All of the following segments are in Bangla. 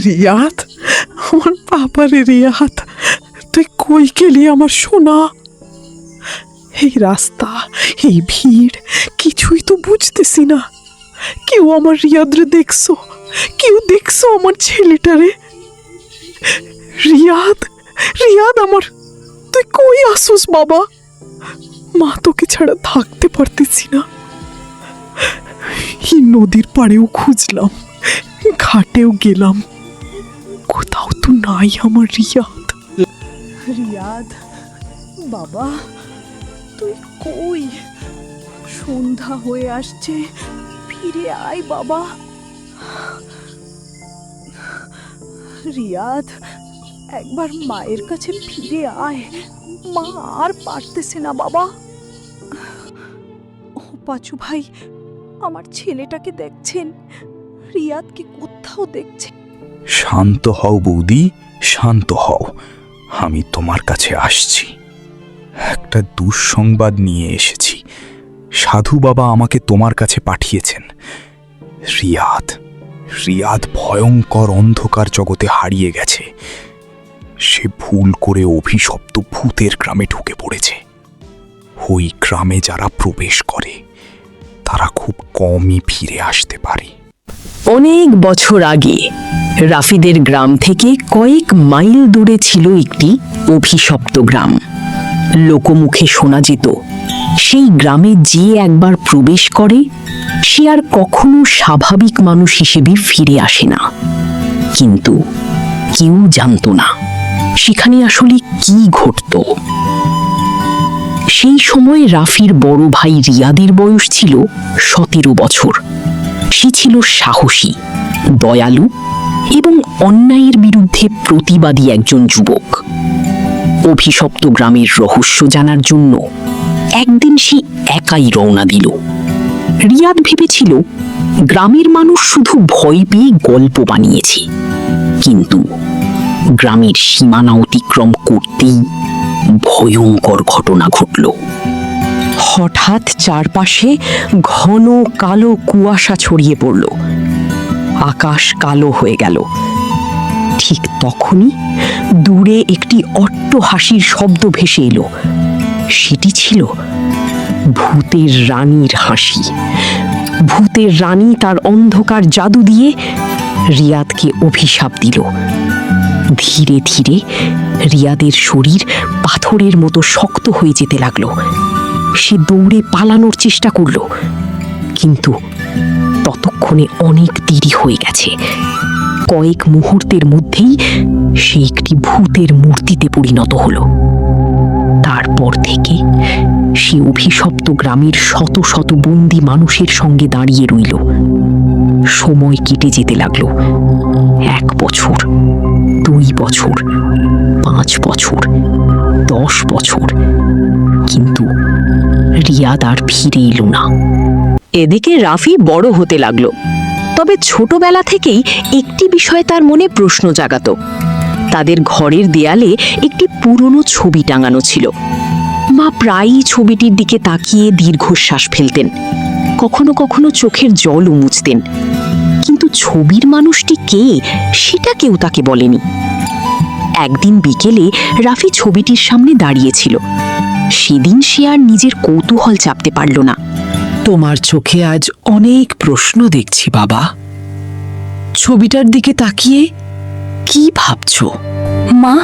রিয়াদ, আমার বাবারে রিয়াদ, তুই কই গেলি আমার সোনা? এই রাস্তা, এই ভিড়, কিছুই তো বুঝতেছি না। কেউ আমার রিয়াদরে দেখছো? কেউ দেখছো আমার ছেলেটারে? রিয়াদ, রিয়াদ আমার, তুই কই আসুস বাবা? মা তোকে ছাড়া থাকতে পারতেছি না। এই নদীর পাড়েও খুঁজলাম, ঘাটেও গেলাম, কোথাও তো নাই আমার রিয়াদ। রিয়াদ বাবা, তুই কই? সন্ধ্যা হয়ে আসছে, ফিরে আয় বাবা। রিয়াদ, একবার মায়ের কাছে ফিরে আয়, মা আর পারতেছে না বাবা। ও পাঁচু ভাই, আমার ছেলেটাকে দেখছেন? রিয়াদকে কোথাও দেখছে। শান্ত হও বৌদি, শান্ত হও। আমি তোমার কাছে আসছি। একটা দুঃসংবাদ নিয়ে এসেছি। সাধু বাবা আমাকে তোমার কাছে পাঠিয়েছেন। রিয়াদ, রিয়াদ ভয়ঙ্কর অন্ধকার জগতে হারিয়ে গেছে। সে ভুল করে অভিশপ্ত ভূতের গ্রামে ঢুকে পড়েছে। ওই গ্রামে যারা প্রবেশ করে তারা খুব কমই ফিরে আসতে পারে। অনেক বছর আগে রাফিদের গ্রাম থেকে কয়েক মাইল দূরে ছিল একটি অভিশপ্ত গ্রাম। লোকমুখে শোনা যেত, সেই গ্রামে যে একবার প্রবেশ করে সে আর কখনো স্বাভাবিক মানুষ হিসেবে ফিরে আসে না। কিন্তু কেউ জানত না সেখানে আসলে কি ঘটত। সেই সময় রাফির বড় ভাই রিয়াদের বয়স ছিল 17 বছর। সে ছিল সাহসী, দয়ালু এবং অন্যায়ের বিরুদ্ধে প্রতিবাদী একজন যুবক। অভিশপ্ত গ্রামের রহস্য জানার জন্য একদিন সে একাই রওনা দিল। রিয়াদ ভেবেছিল গ্রামের মানুষ শুধু ভয় পেয়ে গল্প বানিয়েছে, কিন্তু গ্রামের সীমানা অতিক্রম করতেই ভয়ঙ্কর ঘটনা ঘটল। হঠাৎ চারপাশে ঘন কালো কুয়াশা ছড়িয়ে পড়ল। আকাশ কালো হয়ে গেল। ঠিক তখনই দূরে একটি অট্টহাসির শব্দ ভেসে এলো। সেটি ছিল ভূতের রানীর হাসি। ভূতের রানী তার অন্ধকার জাদু দিয়ে রিয়াদকে অভিশাপ দিল। ধীরে ধীরে রিয়াদের শরীর পাথরের মতো শক্ত হয়ে যেতে লাগলো। সে দৌড়ে পালানোর চেষ্টা করল, কিন্তু ততক্ষণে অনেক দেরি হয়ে গেছে। কয়েক মুহূর্তের মধ্যেই সে একটি ভূতের মূর্তিতে পরিণত হলো। তারপর থেকে সে অভিশপ্ত গ্রামের শত শত বন্দি মানুষের সঙ্গে দাঁড়িয়ে রইল। সময় কেটে যেতে লাগলো। 1 বছর, 2 বছর, 5 বছর, 10 বছর, কিন্তু রিয়াদ আর ফিরে এলো না। এদিকে রাফি বড় হতে লাগলো। তবে ছোটবেলা থেকেই একটি বিষয় তার মনে প্রশ্ন জাগাতো। তাদের ঘরের দেয়ালে একটি পুরনো ছবি টাঙানো ছিল। মা প্রায়ই ছবিটির দিকে তাকিয়ে দীর্ঘশ্বাস ফেলতেন, কখনো কখনো চোখের জলও মুছতেন। কিন্তু ছবির মানুষটি কে সেটা কেউ তাকে বলেনি। একদিন বিকেলে রাফি ছবিটির সামনে দাঁড়িয়েছিল। সেদিন সে আর নিজের কৌতূহল চাপতে পারল না। তোমার চোখে আজ অনেক প্রশ্ন দেখছি বাবা। ছবিটার দিকে তাকিয়ে কি ভাবছো? মা,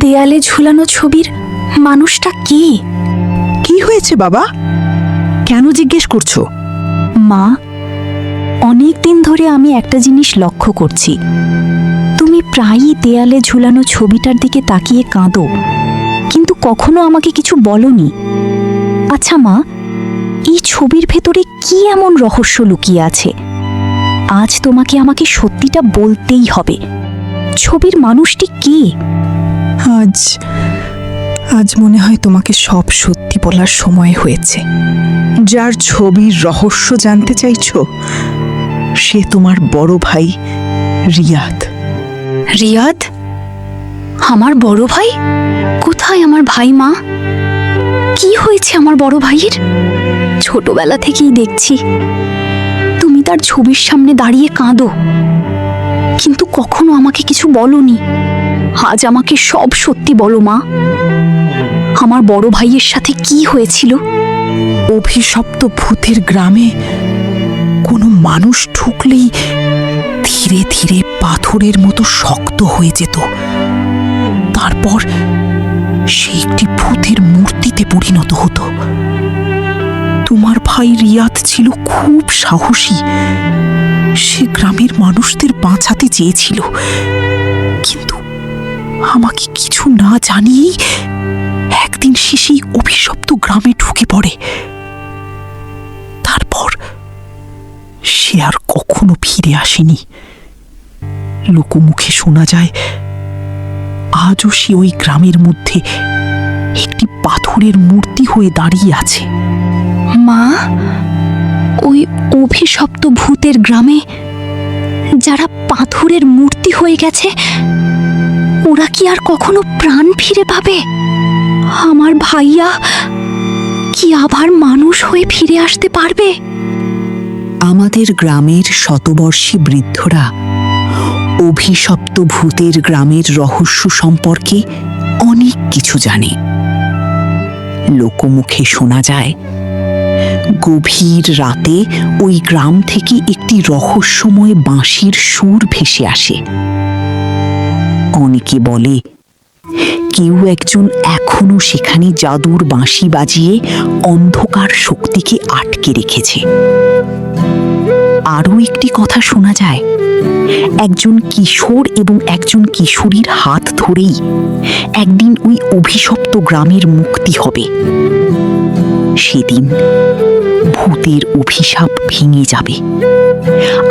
দেয়ালে ঝুলানো ছবির মানুষটা কে? কি হয়েছে বাবা? কেন জিজ্ঞেস করছো? মা, অনেক দিন ধরে আমি একটা জিনিস লক্ষ্য করছি। তুমি প্রায়ই দেয়ালে ঝুলানো ছবিটার দিকে তাকিয়ে কাঁদো, কিন্তু কখনো আমাকে কিছু বলনি। আচ্ছা মা, এই ছবির ভেতরে কি এমন রহস্য লুকিয়ে আছে? আজ তোমাকে আমাকে সত্যিটা বলতেই হবে। ছবির মানুষটি কে? আজ মনে হয় তোমাকে সব সত্যি বলার সময় হয়েছে। যার ছবির রহস্য জানতে চাইছো সে তোমার বড় ভাই রিয়াদ। রিয়াদ? আমার বড় ভাই? কোথায় আমার ভাই মা? কি হয়েছে আমার বড় ভাইয়ের? ছোটবেলা থেকেই দেখছি তুমি তার ছবির সামনে দাঁড়িয়ে কাঁদো। কিন্তু কখনো আমাকে কিছু বলনি। আজ আমাকে সব সত্যি বলো মা। আমার বড় ভাইয়ের সাথে কি হয়েছিল? অভিশপ্ত ভূতের গ্রামে কোনো মানুষ ঢুকলেই ধীরে ধীরে পাথরের মতো শক্ত হয়ে যেত। তারপর সে একটি ভূতের মূর্তিতে পরিণত হতো। তোমার ভাই রিয়াদ ছিল খুব সাহসী। সে গ্রামের মানুষদের বাঁচাতে চেয়েছিল, কিন্তু আমাকে কিছু না জানিয়েই একদিন সে সেই অভিশপ্ত গ্রামে ঢুকে পড়ে। তারপর সে আর কখনো ফিরে আসেনি। লোকমুখে শোনা যায় আজও সে ওই গ্রামের মধ্যে একটি পাথরের মূর্তি হয়ে দাঁড়িয়ে আছে। মা, ওই অভিশপ্ত ভূতের গ্রামে যারা পাথরের মূর্তি হয়ে গেছে, ওরা কি আর কখনো প্রাণ ফিরে পাবে? আমার ভাইয়া কি আবার মানুষ হয়ে ফিরে আসতে পারবে? আমাদের গ্রামের শতবর্ষী বৃদ্ধরা অভিশপ্ত ভূতের গ্রামের রহস্য সম্পর্কে অনেক কিছু জানে। লোকমুখে শোনা যায় গভীর রাতে ওই গ্রাম থেকে একটি রহস্যময় বাঁশির সুর ভেসে আসে। অনেকে বলে কেউ একজন এখনো সেখানে জাদুর বাঁশি বাজিয়ে অন্ধকার শক্তিকে আটকে রেখেছে। আরও একটি কথা শোনা যায়, একজন কিশোর এবং একজন কিশোরীর হাত ধরেই একদিন ওই অভিশপ্ত গ্রামের মুক্তি হবে। সেদিন ভূতের অভিশাপ ভেঙে যাবে,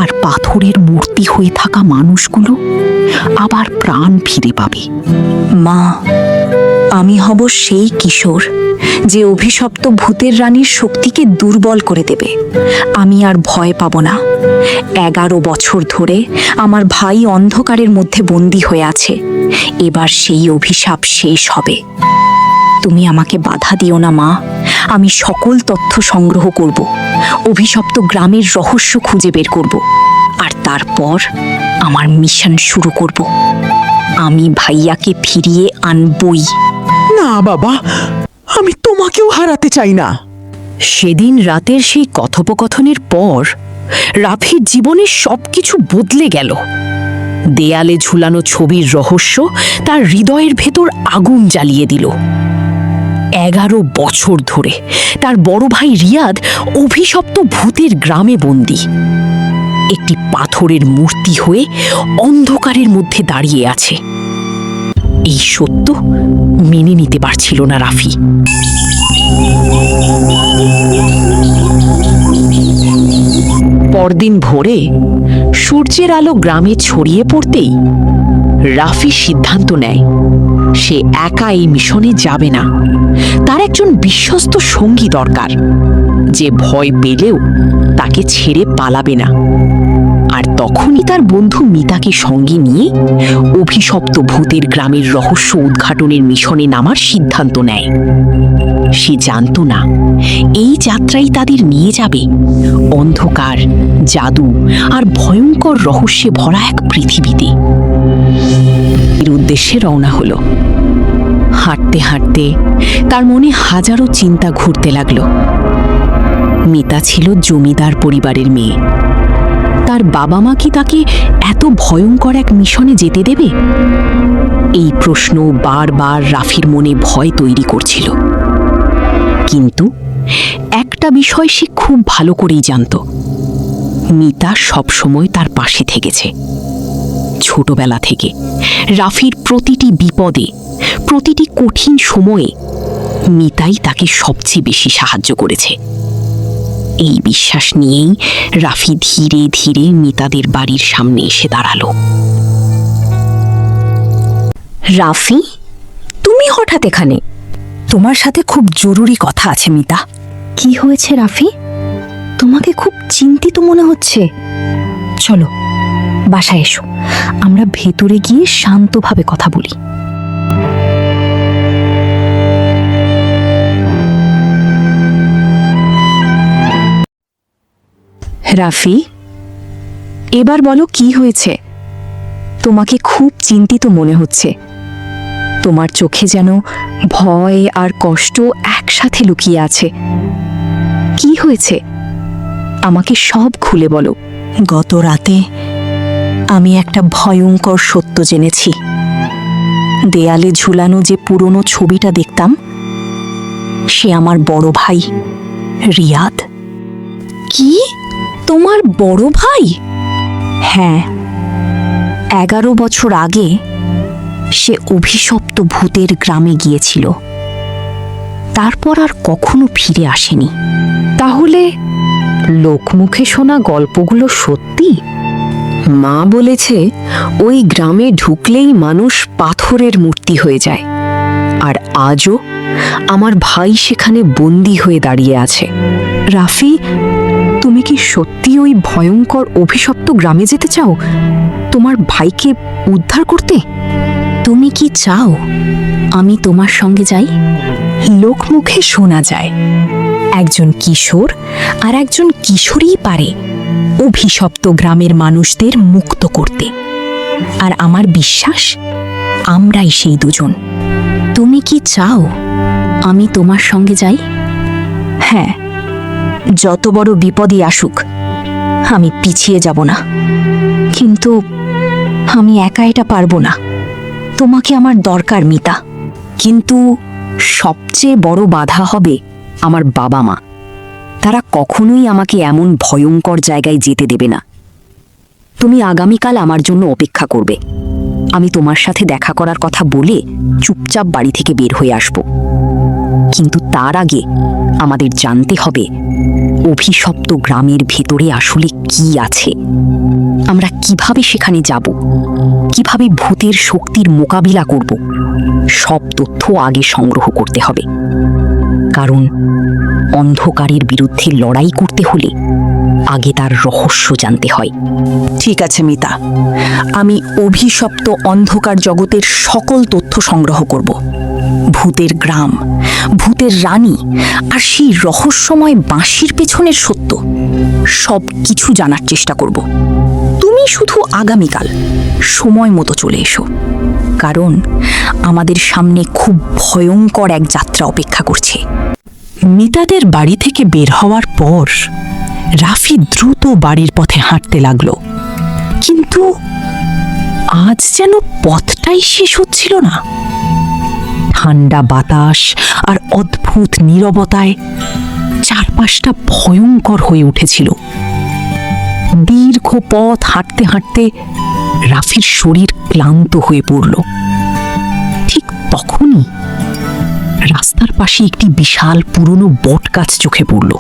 আর পাথরের মূর্তি হয়ে থাকা মানুষগুলো আবার প্রাণ ফিরে পাবে। মা, আমি হব সেই কিশোর যে অভিশপ্ত ভূতের রানীর শক্তিকে দুর্বল করে দেবে। আমি আর ভয় পাব না। 11 বছর ধরে আমার ভাই অন্ধকারের মধ্যে বন্দী হয়ে আছে। এবার সেই অভিশাপ শেষ হবে। তুমি আমাকে বাধা দিও না মা। আমি সকল তথ্য সংগ্রহ করব, অভিশপ্ত গ্রামের রহস্য খুঁজে বের করব, আর তারপর আমার মিশন শুরু করব। আমি ভাইয়াকে ফিরিয়ে আনবই। না বাবা, আমি তোমাকেও হারাতে চাই না। সেদিন রাতের সেই কথোপকথনের পর রাফির জীবনের সবকিছু বদলে গেল। দেয়ালে ঝুলানো ছবির রহস্য তার হৃদয়ের ভেতর আগুন জ্বালিয়ে দিল। 11 বছর ধরে তার বড় ভাই রিয়াদ অভিশপ্ত ভূতের গ্রামে বন্দী, একটি পাথরের মূর্তি হয়ে অন্ধকারের মধ্যে দাঁড়িয়ে আছে। এই সত্য মেনে নিতে পারছিল না রাফি। পরদিন ভোরে সূর্যের আলো গ্রামে ছড়িয়ে পড়তেই রাফি সিদ্ধান্ত নেয় সে একা এই মিশনে যাবে না। তার একজন বিশ্বস্ত সঙ্গী দরকার, যে ভয় পেলেও তাকে ছেড়ে পালাবে না। আর তখনই তার বন্ধু মিতাকে সঙ্গে নিয়ে অভিশপ্ত ভূতের গ্রামের রহস্য উদ্ঘাটনের মিশনে নামার সিদ্ধান্ত নেয়। সে জানত না এই যাত্রাই তাদের নিয়ে যাবে অন্ধকার, জাদু আর ভয়ঙ্কর রহস্যে ভরা এক পৃথিবীতে। এর উদ্দেশ্যে রওনা হলো। হাঁটতে হাঁটতে তার মনে হাজারো চিন্তা ঘুরতে লাগলো। মিতা ছিল জমিদার পরিবারের মেয়ে। তার বাবা মা কি তাকে এত ভয়ঙ্কর এক মিশনে যেতে দেবে? এই প্রশ্ন বারবার রাফির মনে ভয় তৈরি করছিল। কিন্তু একটা বিষয় সে খুব ভালো করেই জানত, মিতা সবসময় তার পাশে থেকেছে। ছোটবেলা থেকে রাফির প্রতিটি বিপদে, প্রতিটি কঠিন সময়ে মিতাই তাকে সবচেয়ে বেশি সাহায্য করেছে। এই বিশ্বাস নিয়েই রাফি ধীরে ধীরে মিতাদের বাড়ির সামনে এসে দাঁড়ালো। রাফি, তুমি হঠাৎ এখানে? তোমার সাথে খুব জরুরি কথা আছে মিতা। কি হয়েছে রাফি? তোমাকে খুব চিন্তিত মনে হচ্ছে। চলো বাসায় এসো, আমরা ভেতরে গিয়ে শান্তভাবে কথা বলি। রাফি, এবার বলো কি হয়েছে? তোমাকে খুব চিন্তিত মনে হচ্ছে। তোমার চোখে যেন ভয় আর কষ্ট একসাথে লুকিয়ে আছে। কি হয়েছে? আমাকে সব খুলে বলো। গত রাতে আমি একটা ভয়ঙ্কর সত্য জেনেছি। দেয়ালে ঝুলানো যে পুরনো ছবিটা দেখতাম, সে আমার বড় ভাই রিয়াদ। কি? তোমার বড় ভাই? হ্যাঁ, 11 বছর আগে সে অভিশপ্ত ভূতের গ্রামে গিয়েছিল। তারপর আর কখনো ফিরে আসেনি। তাহলে লোকমুখে শোনা গল্পগুলো সত্যি? মা বলেছে ওই গ্রামে ঢুকলেই মানুষ পাথরের মূর্তি হয়ে যায়, আর আজও আমার ভাই সেখানে বন্দী হয়ে দাঁড়িয়ে আছে। রাফি, তুমি কি সত্যি ওই ভয়ঙ্কর অভিশপ্ত গ্রামে যেতে চাও তোমার ভাইকে উদ্ধার করতে? তুমি কি চাও আমি তোমার সঙ্গে যাই? লোকমুখে শোনা যায় একজন কিশোর আর একজন কিশোরীই পারে অভিশপ্ত গ্রামের মানুষদের মুক্ত করতে। আর আমার বিশ্বাস আমরাই সেই দুজন। তুমি কি চাও আমি তোমার সঙ্গে যাই? হ্যাঁ, যত বড় বিপদই আসুক আমি পিছিয়ে যাব না। কিন্তু আমি একা এটা পারবো না। তোমাকে আমার দরকার মিতা। কিন্তু সবচেয়ে বড় বাধা হবে আমার বাবা মা। তারা কখনোই আমাকে এমন ভয়ঙ্কর জায়গায় যেতে দেবে না। তুমি আগামীকাল আমার জন্য অপেক্ষা করবে। আমি তোমার সাথে দেখা করার কথা বলে চুপচাপ বাড়ি থেকে বের হয়ে আসব। কিন্তু তার আগে আমাদের জানতে হবে অভিশপ্ত গ্রামের ভেতরে আসলে কি আছে। আমরা কিভাবে সেখানে যাব, কিভাবে ভূতের শক্তির মোকাবিলা করব, সব তথ্য আগে সংগ্রহ করতে হবে। কারণ অন্ধকারের বিরুদ্ধে লড়াই করতে হলে আগে তার রহস্য জানতে হয়। ঠিক আছে মিতা, আমি অভিশপ্ত অন্ধকার জগতের সকল তথ্য সংগ্রহ করব। ভূতের গ্রাম, ভূতের রানী আর সেই রহস্যময় বাঁশির পেছনের সত্য সব কিছু জানার চেষ্টা করব। তুমি শুধু আগামীকাল সময় মতো চলে এসো, কারণ আমাদের সামনে খুব ভয়ঙ্কর এক যাত্রা অপেক্ষা করছে। মিতাদের বাড়ি থেকে বের হওয়ার পর রাফি দ্রুত বাড়ির পথে হাঁটতে লাগলো। কিন্তু আজ যেন পথটাই শেষ হচ্ছিল না। ঠান্ডা বাতাস আর অদ্ভুত নীরবতায় চারপাশটা ভয়ঙ্কর হয়ে উঠেছিল। দীর্ঘ পথ হাঁটতে হাঁটতে রাফির শরীর ক্লান্ত হয়ে পড়ল। ঠিক তখনই রাস্তার পাশে একটি বিশাল পুরনো বটগাছ চোখে পড়ল।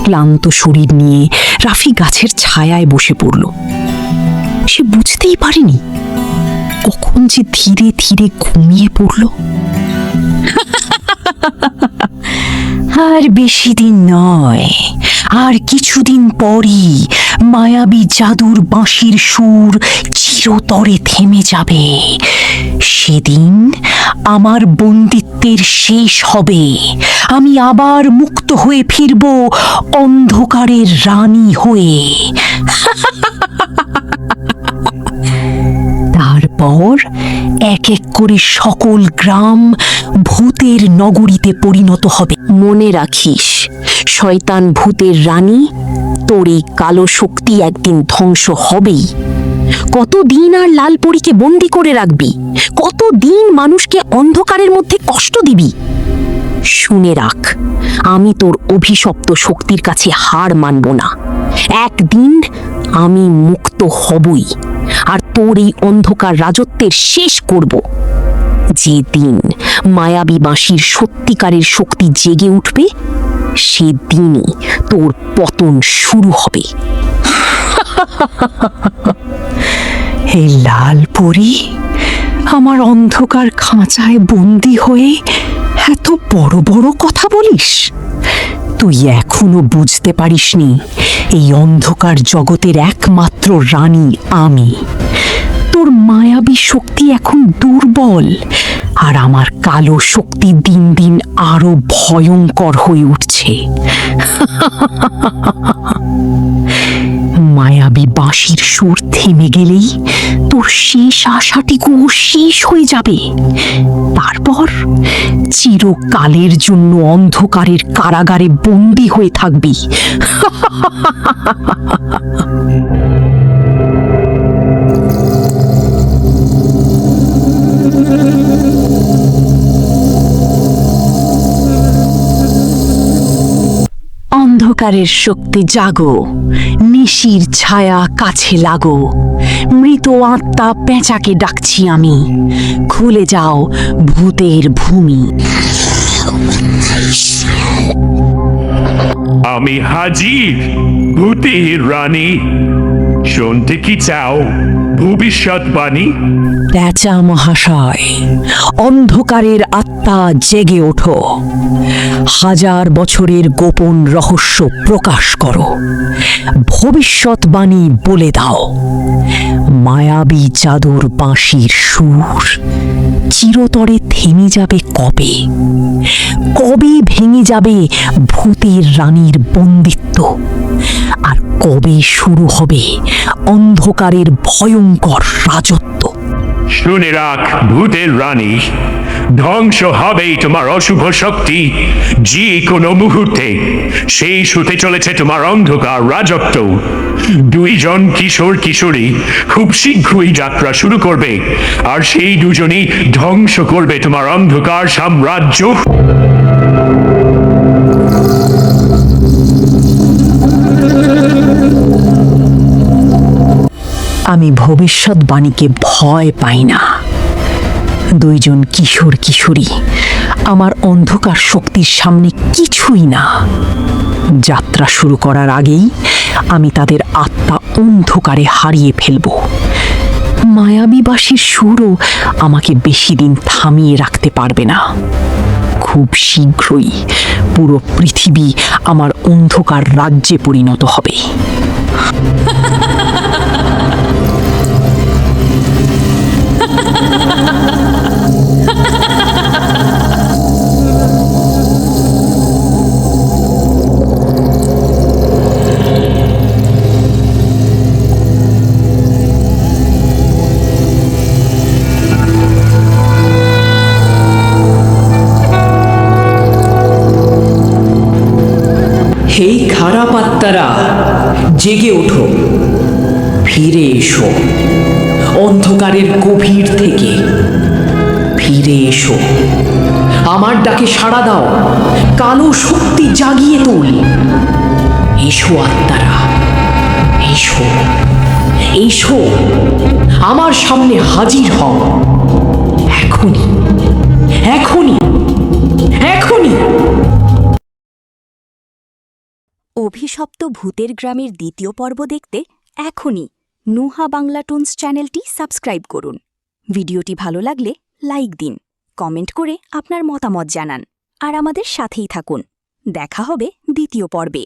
ক্লান্ত শরীর নিয়ে রাফি গাছের ছায়ায় বসে পড়ল। সে বুঝতেই পারেনি কখন যে ধীরে ধীরে ঘুমিয়ে পড়ল। আর বেশি দিন নয়, আর কিছুদিন পরই মায়াবী জাদুর বাঁশির সুর চিরতরে থেমে যাবে। সেদিন আমার বন্দিত্বের শেষ হবে। আমি আবার মুক্ত হয়ে ফিরব অন্ধকারের রানী হয়ে। তারপর এক এক করে সকল গ্রাম ভূতের নগরীতে পরিণত হবে। মনে রাখিস, শয়তান ভূতের রানী, তোর এই কালো শক্তি একদিন ধ্বংস হবেই। কতদিন আর লালপরীকে বন্দি করে রাখবি? কতদিন মানুষকে অন্ধকারের মধ্যে কষ্ট দিবি? শুনে রাখ, আমি তোর অভিশপ্ত শক্তির কাছে হার মানব না। একদিন আমি মুক্ত হবই, আর তোর এই অন্ধকার রাজত্বের শেষ করব। যেদিন মায়াবী বাঁশির সত্যিকারের শক্তি জেগে উঠবে, সেদিনই তোর পতন শুরু হবে। এই লাল পরী আমার অন্ধকার খাঁচায় বন্দি হয়ে এত বড় বড় কথা বলিস? তুই এখনো বুঝতে পারিসনি এই অন্ধকার জগতের একমাত্র রানী আমি। তোর মায়াবী শক্তি এখন দুর্বল, আর আমার কালো শক্তি দিন দিন আরো ভয়ঙ্কর হয়ে উঠছে। মায়াবী বাঁশির সুর থেমে গেলেই তোর শেষ আশাটিকুও শেষ হয়ে যাবে। তারপর চিরকালের জন্য অন্ধকারের কারাগারে বন্দী হয়ে থাকবি। অন্ধকারের শক্তি জাগো, নিশির ছায়া কাছে লাগো, মৃত আত্মা পেঁচাকে ডাকছি আমি, খুলে যাও ভূতের ভূমি। আমি হাজির, ভূতের রানী। শুনতে কি চাও ভবিষ্যৎবাণী? প্যাঁচা মহাশয়, অন্ধকারের আত্মা জেগে ওঠো, হাজার বছরের গোপন রহস্য প্রকাশ করো, ভবিষ্যৎবাণী বলে দাও। মায়াবী চাদর বাঁশির সুর চিরতরে থেমে যাবে কবে? কবে ভেঙে যাবে ভূতের রানীর বন্দিত্ব? আর কবে শুরু হবে অন্ধকারের ভয়ঙ্কর রাজত্ব? শুনে রাখ ভূতের রানী, ধ্বংস হবেই তোমার অশুভ শক্তি যে কোনো মুহূর্তে। শেষ হতে চলেছে তোমার অন্ধকার রাজত্ব। দুইজন কিশোর কিশোরী খুব শীঘ্রই যাত্রা শুরু করবে, আর সেই দুজনই ধ্বংস করবে তোমার অন্ধকার সাম্রাজ্য। আমি ভবিষ্যৎবাণীকে ভয় পাই না। দুইজন কিশোর কিশোরী আমার অন্ধকার শক্তির সামনে কিছুই না। যাত্রা শুরু করার আগেই আমি তাদের আত্মা অন্ধকারে হারিয়ে ফেলব। মায়াবী বাঁশির সুরও আমাকে বেশি দিন থামিয়ে রাখতে পারবে না। খুব শীঘ্রই পুরো পৃথিবী আমার অন্ধকার রাজ্যে পরিণত হবে। হে খারাপ আত্মারা, জেগে ওঠো, ফিরে এসো অন্ধকারের গভীর থেকে। ফিরে এসো, আমার ডাকে সাড়া দাও, কালো শক্তি জাগিয়ে তোল। এসো আত্মারা, এসো, এসো, আমার সামনে হাজির হও। এখনই, এখনই, এখনই। অভিশপ্ত ভূতের গ্রামের দ্বিতীয় পর্ব দেখতে এখনই নুহা বাংলা টুনস চ্যানেলটি সাবস্ক্রাইব করুন। ভিডিওটি ভালো লাগলে লাইক দিন, কমেন্ট করে আপনার মতামত জানান, আর আমাদের সাথেই থাকুন। দেখা হবে দ্বিতীয় পর্বে।